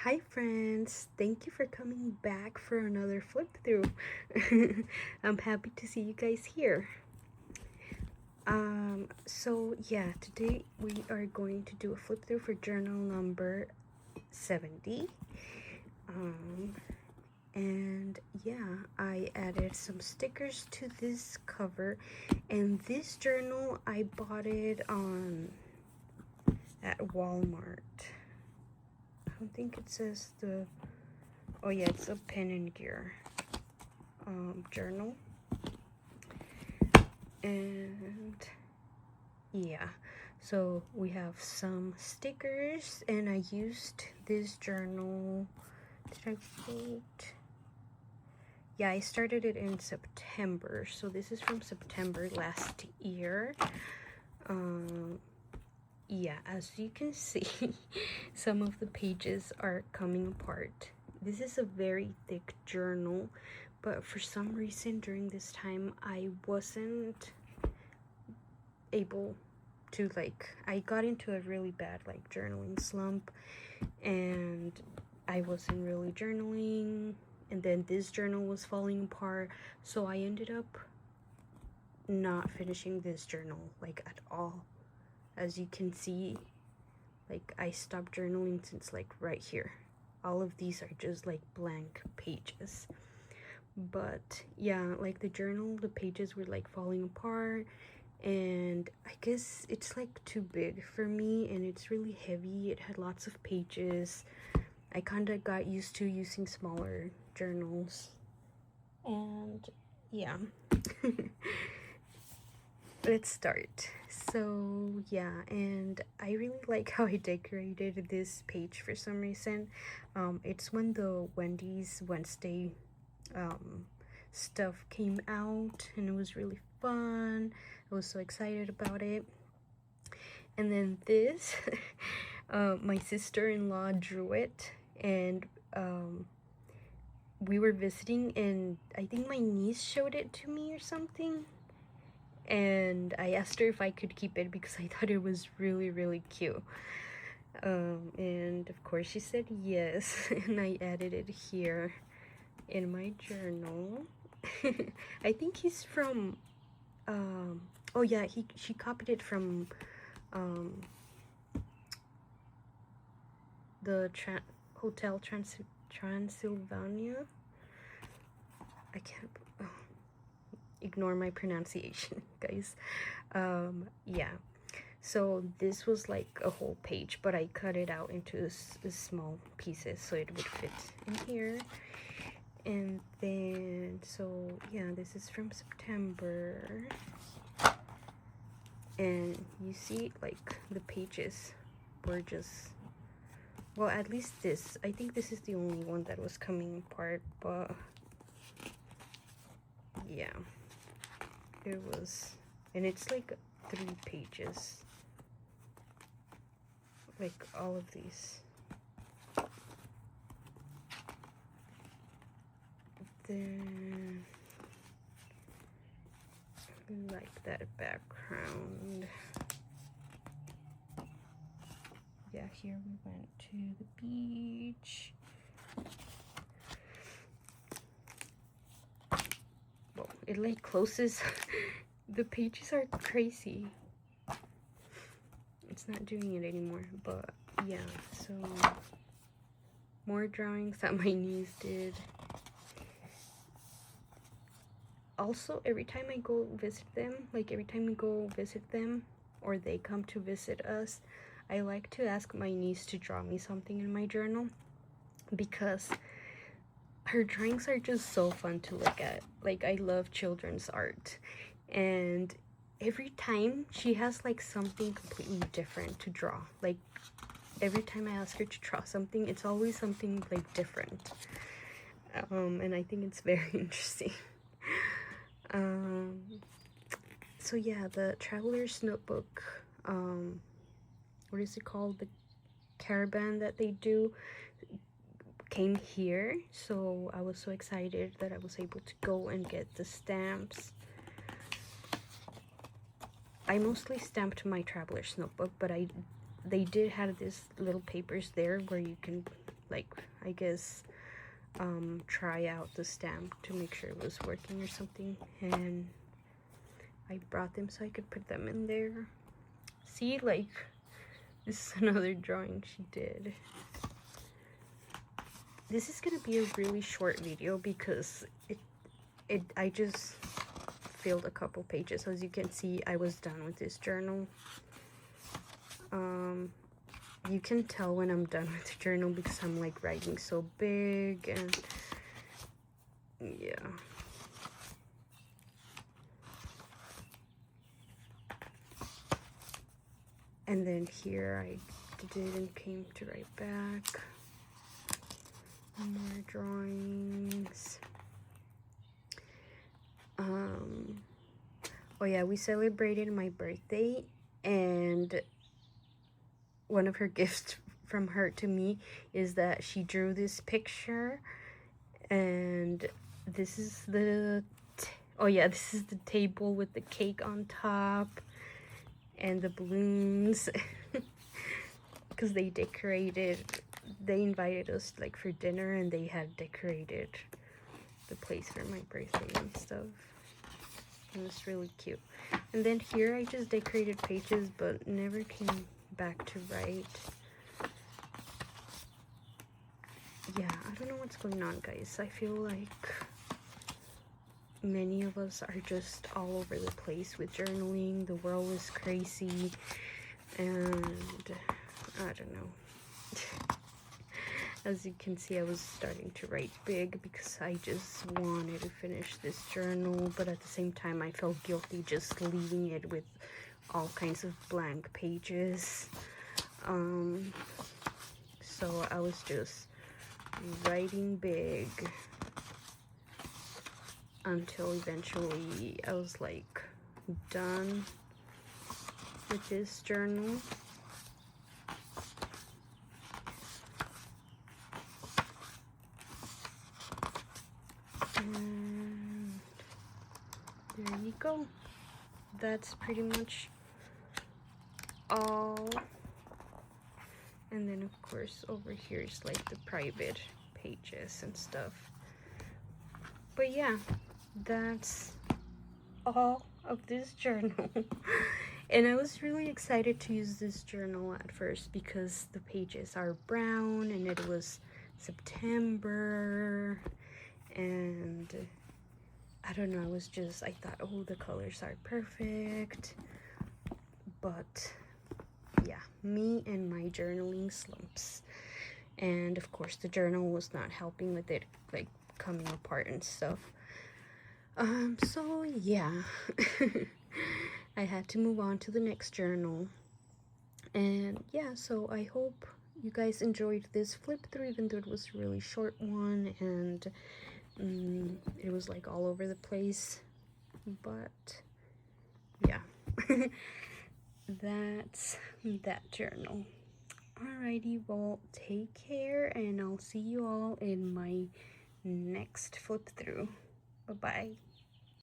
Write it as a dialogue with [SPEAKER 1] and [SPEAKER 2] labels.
[SPEAKER 1] Hi friends, thank you for coming back for another flip through. I'm happy to see you guys here. So yeah, today we are going to do a flip through for journal number 70. Um, and yeah, I added some stickers to this cover, and this journal I bought it on at Walmart. I don't think it says the, oh yeah, it's a Pen and Gear journal. And yeah, so we have some stickers, and I used this journal. Did I vote? Yeah, I started it in September, so this is from September last year. Yeah, as you can see, some of the pages are coming apart. This is a very thick journal, but for some reason during this time I wasn't able to, I got into a really bad journaling slump, and I wasn't really journaling, and then this journal was falling apart, so I ended up not finishing this journal at all. As you can see, I stopped journaling since right here. All of these are just blank pages. But yeah, the journal, the pages were falling apart, and I guess it's too big for me, and it's really heavy. It had lots of pages. I kind of got used to using smaller journals, and yeah. Let's start. So yeah, and I really like how I decorated this page for some reason. It's when the Wendy's Wednesday stuff came out, and it was really fun. I was so excited about it. And then this, my sister-in-law drew it, and we were visiting, and I think my niece showed it to me or something, and I asked her if I could keep it because I thought it was really, really cute. And of course she said yes, and I added it here in my journal. I think he's from, oh yeah, she copied it from the Hotel Transylvania. I can't, oh, ignore my pronunciation, guys. Yeah. So this was a whole page, but I cut it out into small pieces so it would fit in here. And then, so yeah, this is from September. And you see, the pages were just, well, at least this. I think this is the only one that was coming apart, but yeah, it was. And it's 3 pages. All of these. Then that background. Yeah, here we went to the beach. Well, it closes. The pages are crazy. It's not doing it anymore, but yeah, so more drawings that my niece did. Also, every time I go visit them, every time we go visit them or they come to visit us, I like to ask my niece to draw me something in my journal, because her drawings are just so fun to look at. I love children's art, and every time she has something completely different to draw. Every time I ask her to draw something, it's always something different. And I think it's very interesting. So yeah, the Traveler's Notebook, what is it called? The caravan that they do came here, so I was so excited that I was able to go and get the stamps. I mostly stamped my Traveler's Notebook, but they did have these little papers there where you can like, I guess, try out the stamp to make sure it was working or something, and I brought them so I could put them in there. See, like, this is another drawing she did. This is gonna be a really short video because I just filled a couple pages. As you can see, I was done with this journal. You can tell when I'm done with the journal because I'm like writing so big, and yeah. And then here I did and came to write back. More drawings. Oh yeah, we celebrated my birthday, and one of her gifts from her to me is that she drew this picture, and this is the this is the table with the cake on top and the balloons because they invited us like for dinner, and they had decorated the place for my birthday and stuff. It was really cute. And then here I just decorated pages but never came back to write. Yeah, I don't know what's going on, guys. I feel like many of us are just all over the place with journaling. The world is crazy, and I don't know. As you can see, I was starting to write big because I just wanted to finish this journal, but at the same time I felt guilty just leaving it with all kinds of blank pages. So I was just writing big until eventually I was like done with this journal. And there you go. That's pretty much all. And then of course over here is like the private pages and stuff. But yeah, that's all of this journal. And I was really excited to use this journal at first because the pages are brown and it was September, and I don't know, I thought, oh, the colors are perfect. But yeah, me and my journaling slumps. And of course the journal was not helping with it like coming apart and stuff. So yeah. I had to move on to the next journal. And yeah, so I hope you guys enjoyed this flip through, even though it was a really short one and it was like all over the place. But yeah. That's that journal. Alrighty, well, take care, and I'll see you all in my next flip through. Bye-bye.